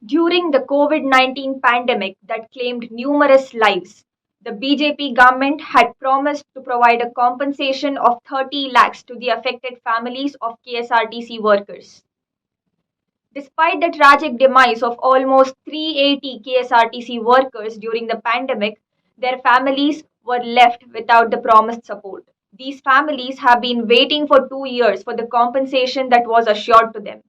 During the COVID-19 pandemic that claimed numerous lives, the BJP government had promised to provide a compensation of 30 lakhs to the affected families of KSRTC workers. Despite the tragic demise of almost 380 KSRTC workers during the pandemic, their families were left without the promised support. These families have been waiting for 2 years for the compensation that was assured to them.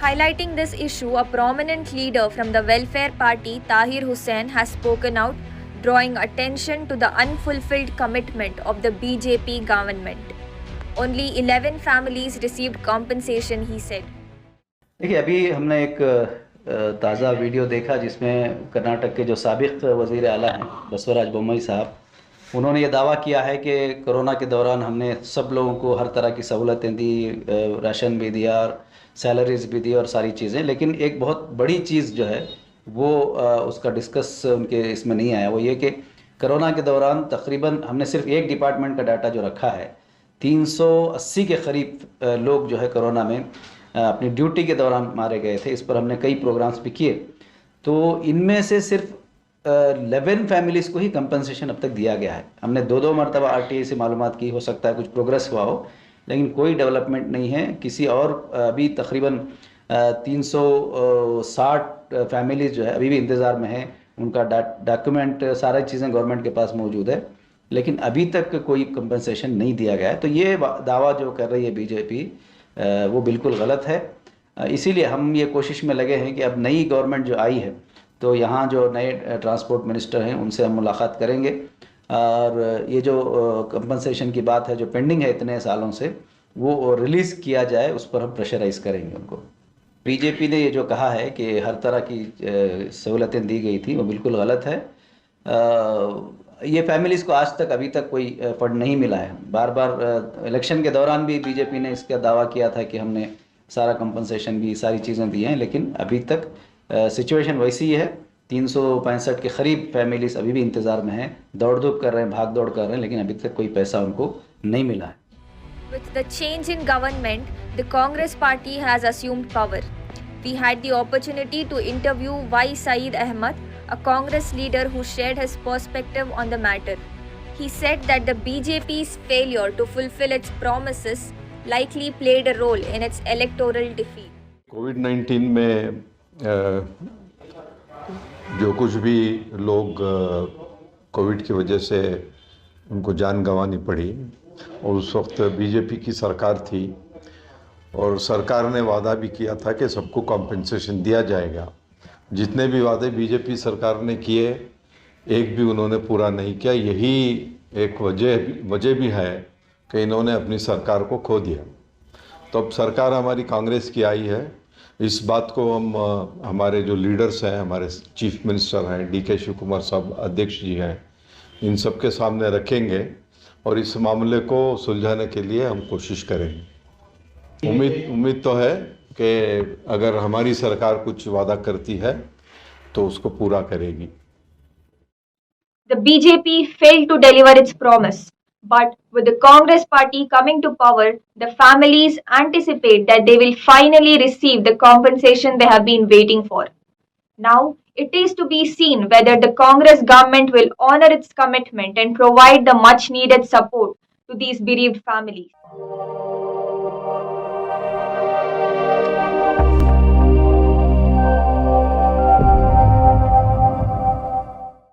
Highlighting this issue, a prominent leader from the Welfare Party, Tahir Hussain, has spoken out, drawing attention to the unfulfilled commitment of the BJP government. Only 11 families received compensation, he said. देखिए, अभी हमने एक ताज़ा video देखा जिसमें कर्नाटक के जो साबिक़ वज़ीर आला हैं बसवराज बोम्मई साहब, उन्होंने ये दावा किया है कि कोरोना के दौरान हमने सब लोगों को हर तरह की सहूलतें दी, राशन भी दिया और सैलरीज़ भी दी और सारी चीज़ें। लेकिन एक बहुत बड़ी चीज़ जो है वो उसका डिस्कस उनके इसमें नहीं आया, वो ये कि कोरोना के दौरान तकरीबन हमने सिर्फ एक डिपार्टमेंट का डाटा जो रखा है, 380 के करीब लोग जो है कोरोना में अपनी ड्यूटी के दौरान मारे गए थे। इस पर हमने कई प्रोग्राम्स भी किए। तो इनमें से सिर्फ 11 फैमिलीज़ को ही कंपनसेशन अब तक दिया गया है। हमने दो मरतबा RTA से मालूमात की, हो सकता है कुछ प्रोग्रेस हुआ हो, लेकिन कोई डेवलपमेंट नहीं है। किसी और अभी तकरीबन 360 फैमिलीज़ जो है अभी भी इंतज़ार में हैं। उनका डॉक्यूमेंट सारी चीज़ें गवर्नमेंट के पास मौजूद है, लेकिन अभी तक कोई कंपनसेशन नहीं दिया गया है। तो ये दावा जो कर रही है BJP वो बिल्कुल गलत है। इसीलिए हम ये कोशिश में लगे हैं कि अब नई गवर्नमेंट जो आई है, तो यहाँ जो नए ट्रांसपोर्ट मिनिस्टर हैं उनसे हम मुलाकात करेंगे और ये जो कंपनसेशन की बात है जो पेंडिंग है इतने सालों से, वो रिलीज़ किया जाए, उस पर हम प्रेशराइज़ करेंगे उनको। BJP ने ये जो कहा है कि हर तरह की सहूलतें दी गई थी, वो बिल्कुल गलत है। ये फैमिलीज़ को आज तक अभी तक कोई फंड नहीं मिला है। बार बार इलेक्शन के दौरान भी BJP ने इसका दावा किया था कि हमने सारा कंपनसेशन भी सारी चीज़ें दी हैं, लेकिन अभी तक सिचुएशन वैसी ही है। 365 के करीब फैमिलीज़ अभी भी इंतज़ार में हैं, दौड़ धूप कर रहे हैं, भाग दौड़ कर रहे हैं, लेकिन अभी तक कोई पैसा उनको नहीं मिला है। With the change in government, the Congress party has assumed power. We had the opportunity to interview Y. Saeed Ahmed, a Congress leader who shared his perspective on the matter. He said that the BJP's failure to fulfill its promises likely played a role in its electoral defeat. कोविड-19 में जो कुछ भी लोग Covid की वजह से उनको जान गंवानी पड़ी, और उस वक्त BJP की सरकार थी और सरकार ने वादा भी किया था कि सबको कॉम्पेंसेशन दिया जाएगा। जितने भी वादे BJP सरकार ने किए, एक भी उन्होंने पूरा नहीं किया। यही एक वजह भी है कि इन्होंने अपनी सरकार को खो दिया। तो अब सरकार हमारी कांग्रेस की आई है। इस बात को हम हमारे जो लीडर्स हैं, हमारे चीफ मिनिस्टर हैं, DK शिव कुमार साहब अध्यक्ष जी हैं, इन सब के सामने रखेंगे और इस मामले को सुलझाने के लिए हम कोशिश करेंगे। उम्मीद तो है कि अगर हमारी सरकार कुछ वादा करती है तो उसको पूरा करेगी। The BJP failed to deliver its promise, but with the Congress party coming to power, the families anticipate that they will finally receive the compensation they have been waiting for. Now, it is to be seen whether the Congress government will honor its commitment and provide the much needed support to these bereaved families.